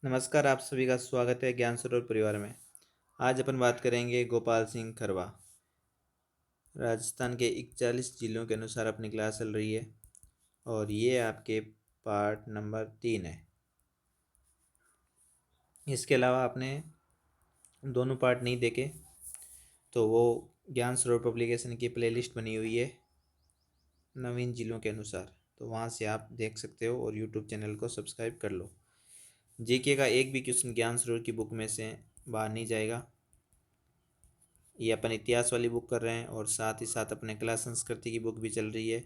नमस्कार, आप सभी का स्वागत है ज्ञान सरोवर परिवार में। आज अपन बात करेंगे गोपाल सिंह खरवा। राजस्थान के 41 जिलों के अनुसार अपनी क्लास चल रही है और ये आपके पार्ट नंबर 3 है। इसके अलावा आपने दोनों पार्ट नहीं देखे तो वो ज्ञान सरोवर पब्लिकेशन की प्लेलिस्ट बनी हुई है नवीन जिलों के अनुसार, तो वहाँ से आप देख सकते हो और यूट्यूब चैनल को सब्सक्राइब कर लो। जीके का एक भी क्वेश्चन ज्ञान सरोवर की बुक में से बाहर नहीं जाएगा। ये अपन इतिहास वाली बुक कर रहे हैं और साथ ही साथ अपने कला संस्कृति की बुक भी चल रही है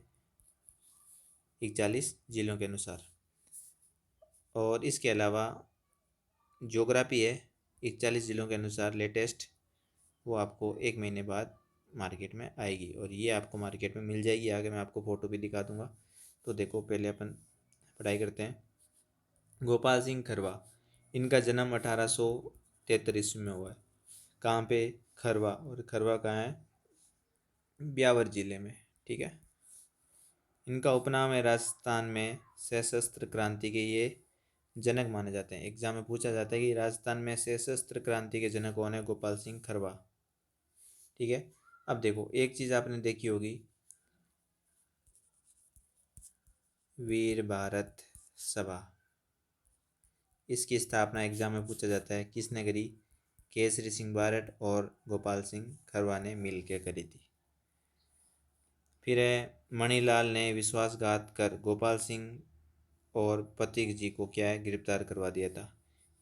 41 जिलों के अनुसार। और इसके अलावा ज्योग्राफी है 41 जिलों के अनुसार लेटेस्ट, वो आपको एक महीने बाद मार्केट में आएगी और ये आपको मार्केट में मिल जाएगी। आगे मैं आपको फ़ोटो भी दिखा दूंगा। तो देखो, पहले अपन पढ़ाई करते हैं। गोपाल सिंह खरवा, इनका जन्म 1833 में हुआ है। कहाँ पे? खरवा। और खरवा कहाँ है? ब्यावर जिले में। ठीक है। इनका उपनाम है राजस्थान में सशस्त्र क्रांति के ये जनक माने जाते हैं। एग्जाम में पूछा जाता है कि राजस्थान में सशस्त्र क्रांति के जनक कौन है? गोपाल सिंह खरवा। ठीक है। अब देखो, एक चीज आपने देखी होगी, वीर भारत सभा। इसकी स्थापना एग्जाम में पूछा जाता है किसने करी? केसरी सिंह भारत और गोपाल सिंह खरवा ने मिल के करी थी। फिर है, मणिलाल ने विश्वासघात कर गोपाल सिंह और पथिक जी को क्या है? गिरफ्तार करवा दिया था।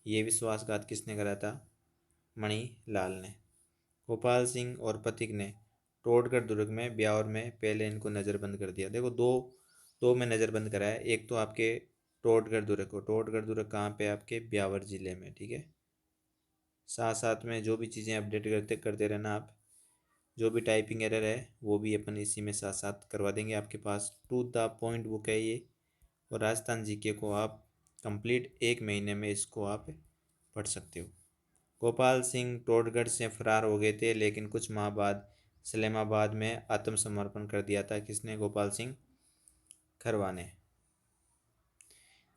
ये विश्वासघात किसने करा था? मणिलाल ने। गोपाल सिंह और पथिक ने टोडगढ़ दुर्ग में ब्यावर में पहले इनको नज़रबंद कर दिया। देखो, दो दो में नज़रबंद करा है। एक तो आपके टोडगढ़ दुर्ग को, टोडगढ़ दुर्ग कहाँ पे? आपके ब्यावर जिले में। ठीक है। साथ साथ में जो भी चीज़ें अपडेट करते करते रहना आप। जो भी टाइपिंग एरर है वो भी अपन इसी में साथ साथ करवा देंगे। आपके पास टू द पॉइंट बुक है ये, और राजस्थान जीके को आप कंप्लीट एक महीने में इसको आप पढ़ सकते हो। गोपाल सिंह टोडगढ़ से फरार हो गए थे, लेकिन कुछ माह बाद सलेमाबाद में आत्मसमर्पण कर दिया था। किसने? गोपाल सिंह खरवा ने।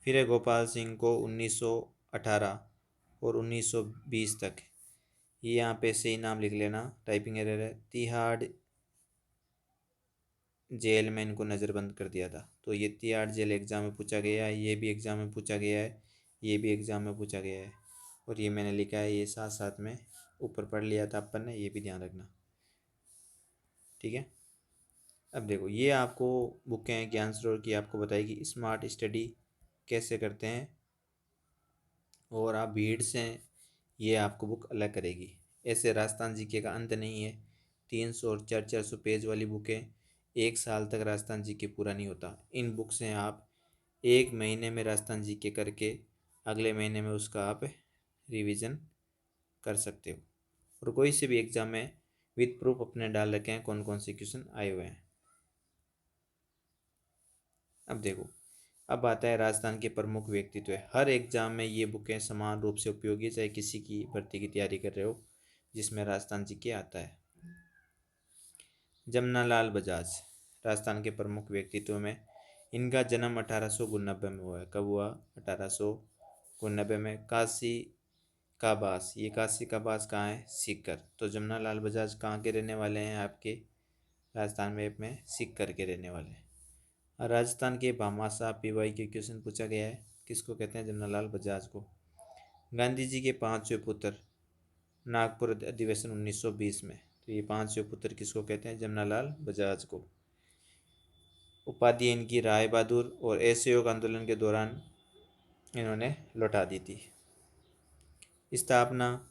फिर है, गोपाल सिंह को 1918 और 1920 तक, ये यहाँ पे सही नाम लिख लेना, टाइपिंग एरर है, तिहाड़ जेल में इनको नज़रबंद कर दिया था। तो ये तिहाड़ जेल एग्ज़ाम में पूछा गया है, ये भी एग्ज़ाम में पूछा गया है, ये भी एग्ज़ाम में पूछा गया है। और ये मैंने लिखा है, ये साथ साथ में ऊपर पढ़ लिया था अपन ने, ये भी ध्यान रखना। ठीक है। अब देखो, ये आपको बुकें हैं ज्ञान सरोवर की, आपको बताएगी स्मार्ट स्टडी कैसे करते हैं, और आप भीड़ से ये आपको बुक अलग करेगी। ऐसे राजस्थान जीके का अंत नहीं है। 300 और 400 पेज वाली बुकें, एक साल तक राजस्थान जीके पूरा नहीं होता। इन बुक से आप एक महीने में राजस्थान जीके करके अगले महीने में उसका आप रिवीजन कर सकते हो। और कोई से भी एग्ज़ाम में विद प्रूफ अपने डाल रखे हैं कौन कौन से क्वेश्चन आए हुए हैं। अब देखो, अब आता है राजस्थान के प्रमुख व्यक्तित्व। हर एग्जाम में ये बुकें समान रूप से उपयोगी, चाहे किसी की भर्ती की तैयारी कर रहे हो जिसमें राजस्थान जी के आता है। जमनालाल बजाज राजस्थान के प्रमुख व्यक्तित्व में, इनका जन्म 1899 में हुआ है। कब हुआ? 1899 में। काशी का बास, ये काशी का बास कहाँ है? सीकर। तो जमनालाल बजाज कहाँ के रहने वाले हैं? आपके राजस्थान में सीकर के रहने वाले हैं। राजस्थान के भामाशाह पीवाई के क्वेश्चन पूछा गया है। किसको कहते हैं? जमनालाल बजाज को। गांधी जी के पांचवें पुत्र, नागपुर अधिवेशन 1920 में, तो ये पांचवें पुत्र किसको कहते हैं? जमनालाल बजाज को। उपाधि इनकी राय बहादुर, और असहयोग आंदोलन के दौरान इन्होंने लौटा दी थी। स्थापना,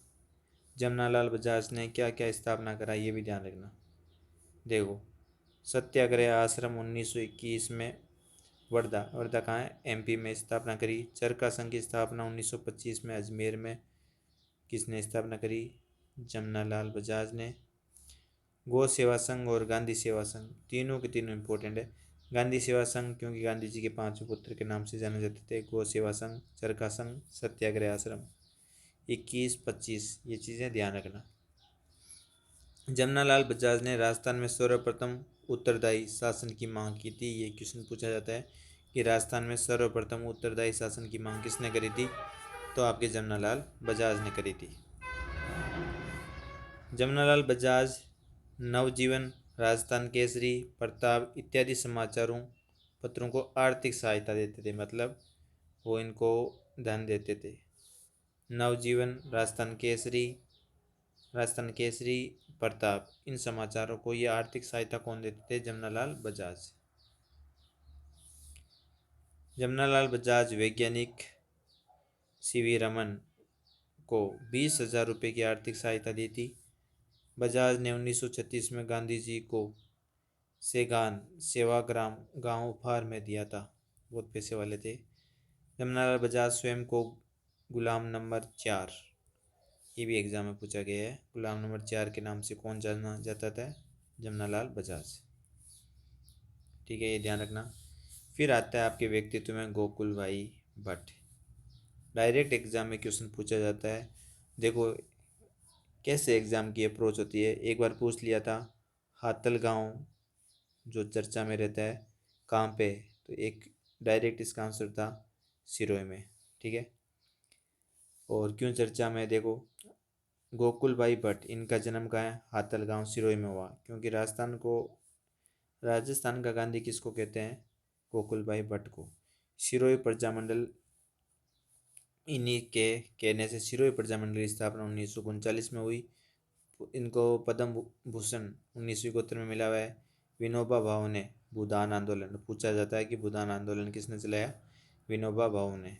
जमनालाल बजाज ने क्या क्या स्थापना करा, ये भी ध्यान रखना। देखो, सत्याग्रह आश्रम 1921 में वर्धा, वर्धा कहाँ है? एमपी में स्थापना करी। चरखा संघ की स्थापना 1925 में अजमेर में किसने स्थापना करी? जमनालाल बजाज ने। गौ सेवा संघ और गांधी सेवा संघ, तीनों के तीनों इंपॉर्टेंट है। गांधी सेवा संघ क्योंकि गांधी जी के पांचों पुत्र के नाम से जाने जाते थे। गौ सेवा संघ, चरखा संघ, सत्याग्रह आश्रम, 21-25, ये चीज़ें ध्यान रखना। जमनालाल बजाज ने राजस्थान में सर्वप्रथम उत्तरदायी शासन की मांग की थी। ये क्वेश्चन पूछा जाता है कि राजस्थान में सर्वप्रथम उत्तरदायी शासन की मांग किसने करी थी? तो आपके जमनालाल बजाज ने करी थी। जमनालाल बजाज नवजीवन, राजस्थान केसरी, प्रताप इत्यादि समाचारों पत्रों को आर्थिक सहायता देते थे, मतलब वो इनको धन देते थे। नवजीवन, राजस्थान केसरी, प्रताप, इन समाचारों को ये आर्थिक सहायता कौन देते थे? जमनालाल बजाज। जमनालाल बजाज वैज्ञानिक सीवी रमन को 20,000 रुपये की आर्थिक सहायता दी थी। बजाज ने 1936 में गांधी जी को सेगान सेवाग्राम गांव उपहार में दिया था, बहुत पैसे वाले थे। जमनालाल बजाज स्वयं को गुलाम नंबर 4, ये भी एग्जाम में पूछा गया है, गुलाम नंबर 4 के नाम से कौन जाना जाता था? जमनालाल बजाज। ठीक है, ये ध्यान रखना। फिर आता है आपके व्यक्तित्व में गोकुल भाई भट्ट। डायरेक्ट एग्जाम में क्वेश्चन पूछा जाता है। देखो कैसे एग्जाम की अप्रोच होती है। एक बार पूछ लिया था हातल गांव जो चर्चा में रहता है कहाँ पे, तो एक डायरेक्ट इसका आंसर था सिरोही में। ठीक है, और क्यों चर्चा में? देखो गोकुल भाई भट्ट, इनका जन्म कहाँ है? हातल गांव सिरोही में हुआ, क्योंकि राजस्थान का गांधी किसको कहते हैं? गोकुल भाई भट्ट को। सिरोही प्रजामंडल, इन्हीं के कहने से सिरोही प्रजामंडल की स्थापना 1939 में हुई। इनको पद्म भूषण 1971 में मिला हुआ है। विनोबा भावे ने भूदान आंदोलन, पूछा जाता है कि भूदान आंदोलन किसने चलाया? विनोबा भावे ने।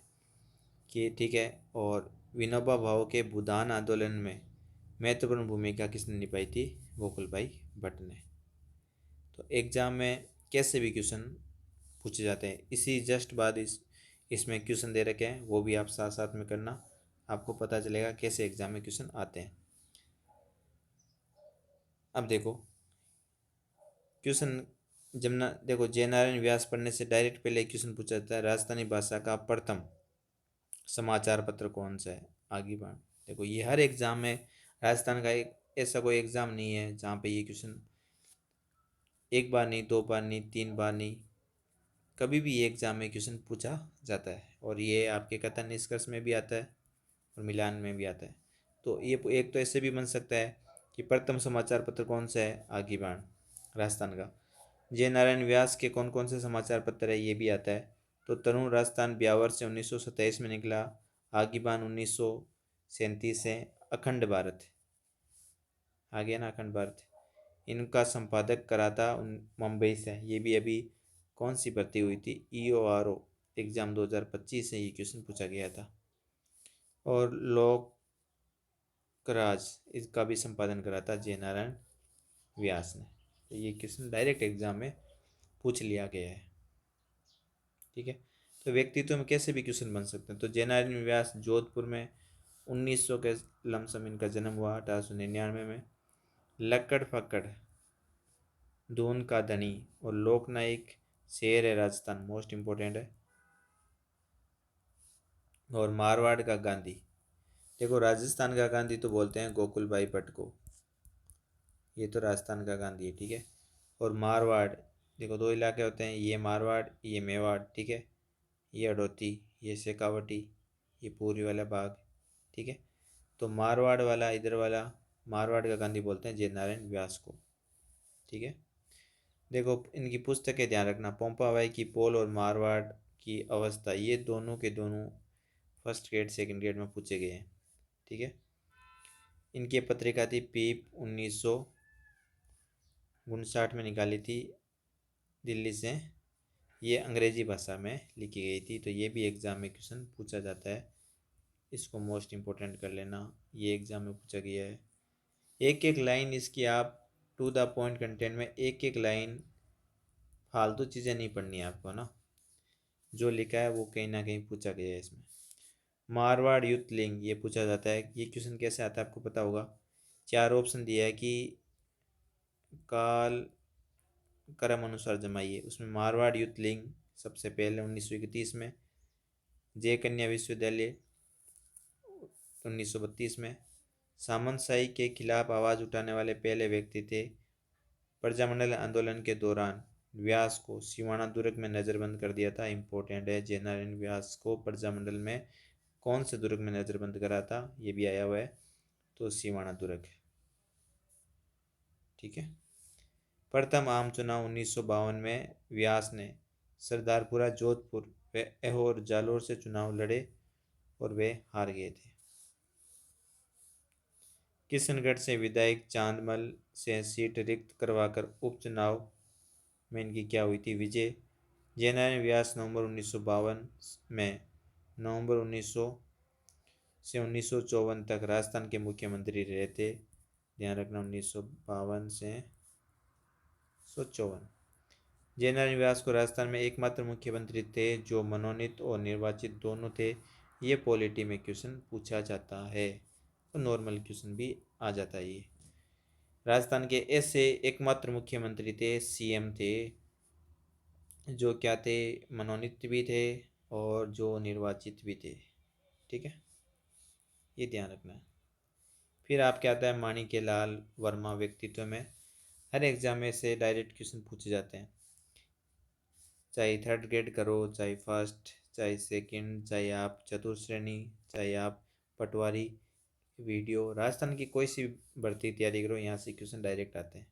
कि ठीक है, और विनोबा भावे के भूदान आंदोलन में महत्वपूर्ण भूमिका किसने निभाई थी? गोकुल भाई भट्ट ने। तो एग्जाम में कैसे भी क्वेश्चन पूछे जाते हैं, इसी जस्ट बाद इसमें क्वेश्चन दे रखे हैं, वो भी आप साथ साथ में करना, आपको पता चलेगा कैसे एग्जाम में क्वेश्चन आते हैं। अब देखो क्वेश्चन जमुना, देखो जयनारायण व्यास पढ़ने से डायरेक्ट पहले क्वेश्चन पूछा जाता है राजस्थानी भाषा का प्रथम समाचार पत्र कौन सा है? आगे बढ़। देखो ये हर एग्जाम में, राजस्थान का एक ऐसा कोई एग्जाम नहीं है जहाँ पे ये क्वेश्चन एक बार नहीं, दो बार नहीं, तीन बार नहीं, कभी भी ये एग्जाम में क्वेश्चन पूछा जाता है, और ये आपके कथन निष्कर्ष में भी आता है और मिलान में भी आता है। तो ये एक तो ऐसे भी बन सकता है कि प्रथम समाचार पत्र कौन सा है? आगे बाण, राजस्थान का। जय नारायण व्यास के कौन कौन से समाचार पत्र है? ये भी आता है। तो तरुण राजस्थान ब्यावर से 1927 में निकला, आगीबान 1937 से, अखंड भारत आ गया ना, अखंड भारत, इनका संपादक करा था मुंबई से। ये भी अभी कौन सी भर्ती हुई थी? EORO एग्जाम 2025 से ये क्वेश्चन पूछा गया था। और लोकराज, इसका भी संपादन करा था जय नारायण व्यास ने। तो ये क्वेश्चन डायरेक्ट एग्जाम में पूछ लिया गया है। ठीक है, तो व्यक्तित्व में कैसे भी क्वेश्चन बन सकते हैं। तो जय नारायण व्यास जोधपुर में 1900 के लमसम इनका जन्म हुआ, 1899 में। लक्कड़ फक्कड़, दून का धनी और लोकनायक शेर है राजस्थान, मोस्ट इम्पोर्टेंट है। और मारवाड़ का गांधी, देखो राजस्थान का गांधी तो बोलते हैं गोकुल भाई भट्ट को, ये तो राजस्थान का गांधी है। ठीक है, और मारवाड़, देखो दो इलाके होते हैं, ये मारवाड़ ये मेवाड़। ठीक है, ये हडोती ये शेखावटी, ये पूर्वी वाला भाग। ठीक है, तो मारवाड़ वाला, इधर वाला मारवाड़ का गांधी बोलते हैं जय नारायण व्यास को। ठीक है, देखो इनकी पुस्तकें ध्यान रखना, पोंपाबाई की पोल और मारवाड़ की अवस्था, ये दोनों के दोनों फर्स्ट ग्रेड सेकंड ग्रेड में पूछे गए हैं। ठीक है, इनकी पत्रिका थी पीप, 1959 में निकाली थी दिल्ली से, ये अंग्रेजी भाषा में लिखी गई थी। तो ये भी एग्ज़ाम में क्वेश्चन पूछा जाता है, इसको मोस्ट इम्पोर्टेंट कर लेना, ये एग्ज़ाम में पूछा गया है। एक एक लाइन इसकी आप टू द पॉइंट कंटेंट में, एक एक लाइन, फालतू चीज़ें नहीं पढ़नी है आपको ना, जो लिखा है वो कहीं ना कहीं पूछा गया है इसमें। मारवाड़ युद्ध लिंग, ये पूछा जाता है। ये क्वेश्चन कैसे आता है आपको पता होगा। चार ऑप्शन दिया है कि काल क्रम अनुसार जमाइए, उसमें मारवाड़ युद्ध लिंग सबसे पहले 1931 में, जय कन्या विश्वविद्यालय 1932 में, सामंतशाही के खिलाफ आवाज़ उठाने वाले पहले व्यक्ति थे। प्रजामंडल आंदोलन के दौरान व्यास को सिवाना दुर्ग में नज़रबंद कर दिया था, इम्पोर्टेंट है। जय नारायण व्यास को प्रजामंडल में कौन से दुर्ग में नज़रबंद करा था, ये भी आया हुआ है, तो सिवाना दुर्ग। ठीक है। प्रथम आम चुनाव 1952 में व्यास ने सरदारपुरा, जोधपुर व ऐहोर जालोर से चुनाव लड़े और वे हार गए थे। किशनगढ़ से विधायक चांदमल से सीट रिक्त करवाकर उपचुनाव में इनकी क्या हुई थी, विजय। जयनारायण व्यास नवंबर 1952 में नवंबर 1900 से 1954 तक राजस्थान के मुख्यमंत्री रहे थे। ध्यान रखना, 1952 से 1954। जयनारायण व्यास को राजस्थान में एकमात्र मुख्यमंत्री थे जो मनोनीत और निर्वाचित दोनों थे। ये पॉलिटी में क्वेश्चन पूछा जाता है और नॉर्मल क्वेश्चन भी आ जाता है। ये राजस्थान के ऐसे एकमात्र मुख्यमंत्री थे, सीएम थे, जो क्या थे, मनोनीत भी थे और जो निर्वाचित भी थे। ठीक है, ये ध्यान रखना है। फिर आपके आता है माणिक्यलाल वर्मा व्यक्तित्व में। हर एग्जाम में से डायरेक्ट क्वेश्चन पूछे जाते हैं, चाहे थर्ड ग्रेड करो, चाहे फर्स्ट, चाहे सेकंड, चाहे आप चतुर्श्रेणी, चाहे आप पटवारी, वीडियो, राजस्थान की कोई सी भर्ती तैयारी करो, यहाँ से क्वेश्चन डायरेक्ट आते हैं।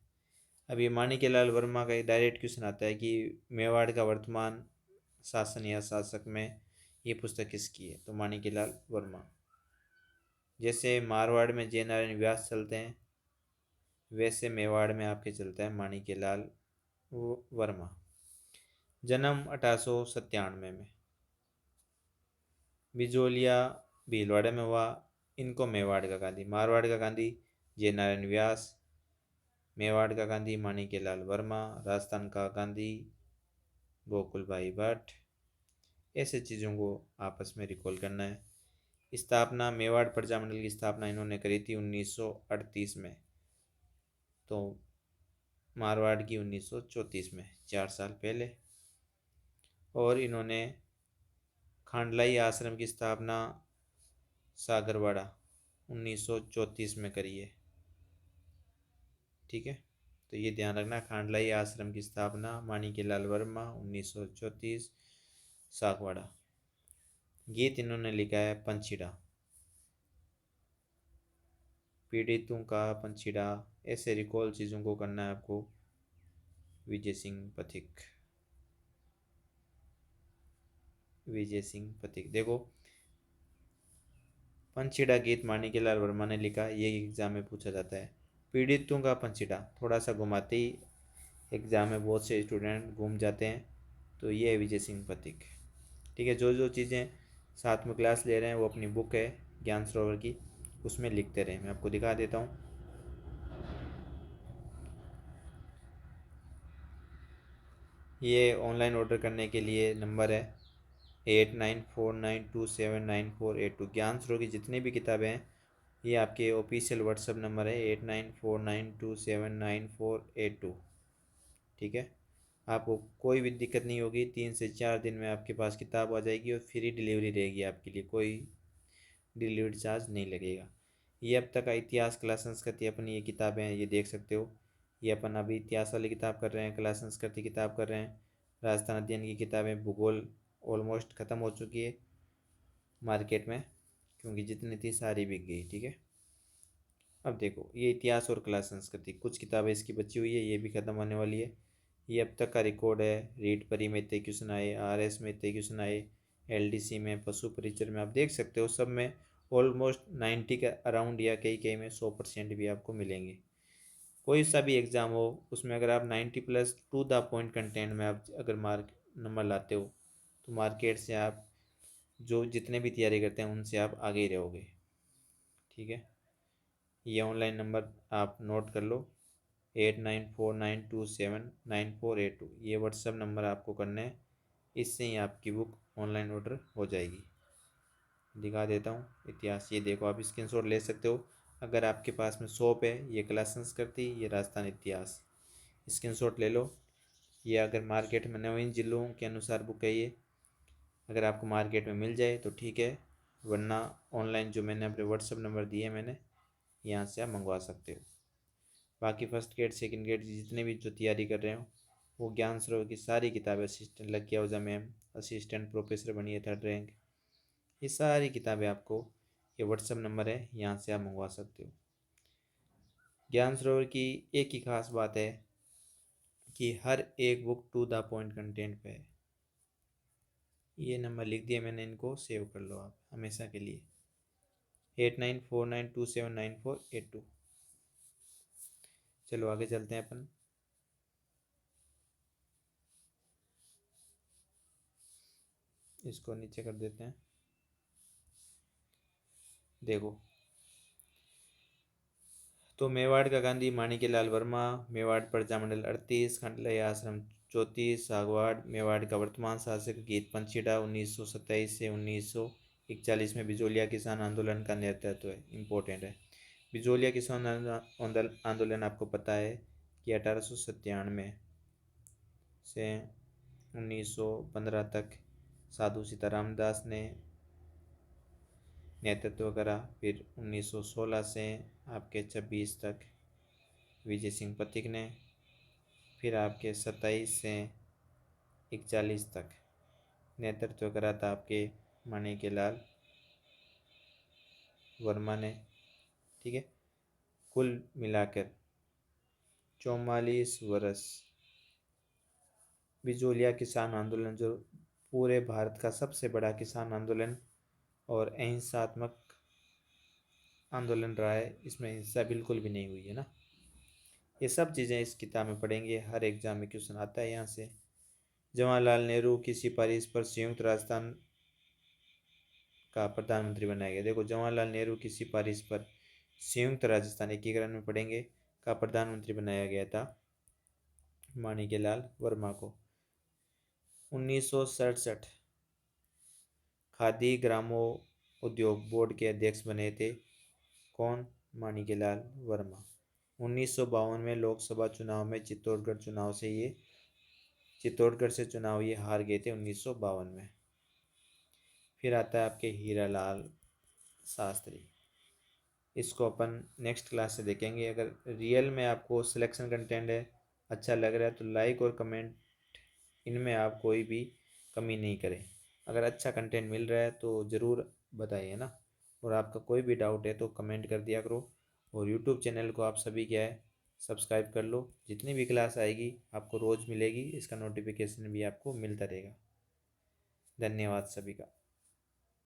अब ये माणिक्यलाल वर्मा का एक डायरेक्ट क्वेश्चन आता है कि मेवाड़ का वर्तमान शासन या शासक में ये पुस्तक किसकी है, तो माणिक्यलाल वर्मा। जैसे मारवाड़ में जयनारायण व्यास चलते हैं, वैसे मेवाड़ में आपके चलता है माणिक्यलाल वर्मा। जन्म 1897 में, बिजोलिया भीलवाड़ा में हुआ। इनको मेवाड़ का गांधी, मारवाड़ का गांधी जयनारायण व्यास, मेवाड़ का गांधी माणिक्यलाल वर्मा, राजस्थान का गांधी गोकुल भाई भट्ट। ऐसे चीज़ों को आपस में रिकॉल करना है। स्थापना, मेवाड़ प्रजामंडल की स्थापना इन्होंने करी थी 1938 में, तो मारवाड़ की 1934 में, 4 साल पहले। और इन्होंने खांडलाई आश्रम की स्थापना सागरवाड़ा 1934 में करी है। ठीक है, तो ये ध्यान रखना, खांडलाई आश्रम की स्थापना माणिक्यलाल वर्मा 1934 सागवाड़ा। गीत इन्होंने लिखा है पंछीड़ा, पीड़ितों का पंछीड़ा। ऐसे रिकॉल चीज़ों को करना है आपको। विजय सिंह पथिक, विजय सिंह पथिक, देखो पंछीड़ा गीत माणिक्यलाल वर्मा ने लिखा, ये एग्जाम में पूछा जाता है। पीड़ितों का पंछीड़ा थोड़ा सा घुमाते ही एग्जाम में बहुत से स्टूडेंट घूम जाते हैं, तो ये है विजय सिंह पथिक। ठीक है, जो जो चीज़ें साथ में क्लास ले रहे हैं वो अपनी बुक है ज्ञान सरोवर की, उसमें लिखते रहे। मैं आपको दिखा देता हूँ। ये ऑनलाइन ऑर्डर करने के लिए नंबर है 8949279482। ज्ञान सरोवर की जितनी भी किताबें हैं, ये आपके ऑफिशियल व्हाट्सएप नंबर है 8949279482। ठीक है, आपको कोई भी दिक्कत नहीं होगी, 3 से 4 दिन में आपके पास किताब आ जाएगी और फ्री डिलीवरी रहेगी आपके लिए, कोई डिलीवरी चार्ज नहीं लगेगा। ये अब तक का इतिहास क्लास संस्कृति अपनी ये किताबें हैं, ये देख सकते हो। ये अपन अभी इतिहास वाली किताब कर रहे हैं, क्लास संस्कृति किताब कर रहे हैं, राजस्थान अध्ययन की किताबें, भूगोल ऑलमोस्ट ख़त्म हो चुकी है मार्केट में, क्योंकि जितनी थी सारी बिक गई। ठीक है, अब देखो ये इतिहास और कला संस्कृति, कुछ किताबें इसकी बची हुई है, ये भी ख़त्म होने वाली है। ये अब तक का रिकॉर्ड है। रीड परी में इतने क्वेश्चन आए, आरएस में इतने क्वेश्चन आए, एलडीसी में, पशु परिचर में, आप देख सकते हो सब में ऑलमोस्ट 90 के अराउंड या कई कई में 100% भी आपको मिलेंगे। कोई सा भी एग्ज़ाम हो उसमें अगर आप 90+ टू द पॉइंट कंटेंट में आप अगर मार्क नंबर लाते हो, तो मार्केट से आप जो जितने भी तैयारी करते हैं उनसे आप आगे ही रहोगे। ठीक है, ये ऑनलाइन नंबर आप नोट कर लो 8949279482। ये व्हाट्सअप नंबर आपको करना है, इससे ही आपकी बुक ऑनलाइन ऑर्डर हो जाएगी। दिखा देता हूँ इतिहास, ये देखो आप स्क्रीनशॉट ले सकते हो। अगर आपके पास में शॉप है, ये कला संस्कृति, ये राजस्थान इतिहास, स्क्रीनशॉट ले लो। ये अगर मार्केट में नवीन जिलों के अनुसार बुक है, ये अगर आपको मार्केट में मिल जाए तो ठीक है, वरना ऑनलाइन जो मैंने अपने व्हाट्सअप नंबर दिए मैंने, यहाँ से आप मंगवा सकते हो। बाकी फर्स्ट ग्रेड सेकंड ग्रेड जितने भी जो तैयारी कर रहे हो, वो ज्ञान सरोवर की सारी किताबें, असिस्टेंट लग गया मैम, असिस्टेंट प्रोफेसर बनिए 3rd रैंक, ये सारी किताबें आपको, ये व्हाट्सएप नंबर है, यहाँ से आप मंगवा सकते हो। ज्ञान सरोवर की एक ही खास बात है कि हर एक book to the point content पे है। ये नंबर लिख दिया मैंने, इनको सेव कर लो आप हमेशा के लिए, 8949279482। चलो आगे चलते हैं अपन। इसको नीचे कर देते हैं। देखो, तो मेवाड़ का गांधी माणिक्यलाल वर्मा, मेवाड़ प्रजामंडल 38, खंडलय आश्रम 34, सागवाड़ मेवाड़ का वर्तमान शासक गीत पंछीड़ा 1927 से 1941 में बिजोलिया किसान आंदोलन का नेतृत्व है। इम्पोर्टेंट है। बिजोलिया किसान आंदोलन आपको पता है कि 1897 से 1915 तक साधु सीताराम दास ने नेतृत्व करा। फिर 1916 से आपके 26 तक विजय सिंह पथिक ने, फिर आपके 27 से 41 तक नेतृत्व करा था आपके माणिक्यलाल वर्मा ने। ठीक है, कुल मिलाकर 44 वर्ष बिजोलिया किसान आंदोलन, जो पूरे भारत का सबसे बड़ा किसान आंदोलन और अहिंसात्मक आंदोलन रहा है, इसमें हिंसा बिल्कुल भी नहीं हुई है ना। ये सब चीज़ें इस किताब में पढ़ेंगे, हर एग्जाम में क्वेश्चन आता है यहाँ से। जवाहरलाल नेहरू की सिफारिश पर संयुक्त राजस्थान का प्रधानमंत्री बनाया गया। देखो, जवाहरलाल नेहरू की सिफारिश पर संयुक्त राजस्थान एकीकरण में पढ़ेंगे का प्रधानमंत्री बनाया गया था माणिक्यलाल वर्मा को। 1967 खादी ग्रामोद्योग बोर्ड के अध्यक्ष बने थे कौन? माणिक्यलाल वर्मा। 1952 में लोकसभा चुनाव में चित्तौड़गढ़ से चुनाव ये हार गए थे 1952 में। फिर आता है आपके हीरालाल शास्त्री। इसको अपन नेक्स्ट क्लास से देखेंगे। अगर रियल में आपको सिलेक्शन कंटेंट है अच्छा लग रहा है तो लाइक और कमेंट, इनमें आप कोई भी कमी नहीं करें। अगर अच्छा कंटेंट मिल रहा है तो ज़रूर बताइए ना। और आपका कोई भी डाउट है तो कमेंट कर दिया करो। और यूट्यूब चैनल को आप सभी क्या है, सब्सक्राइब कर लो। जितनी भी क्लास आएगी आपको रोज़ मिलेगी, इसका नोटिफिकेशन भी आपको मिलता रहेगा। धन्यवाद सभी का।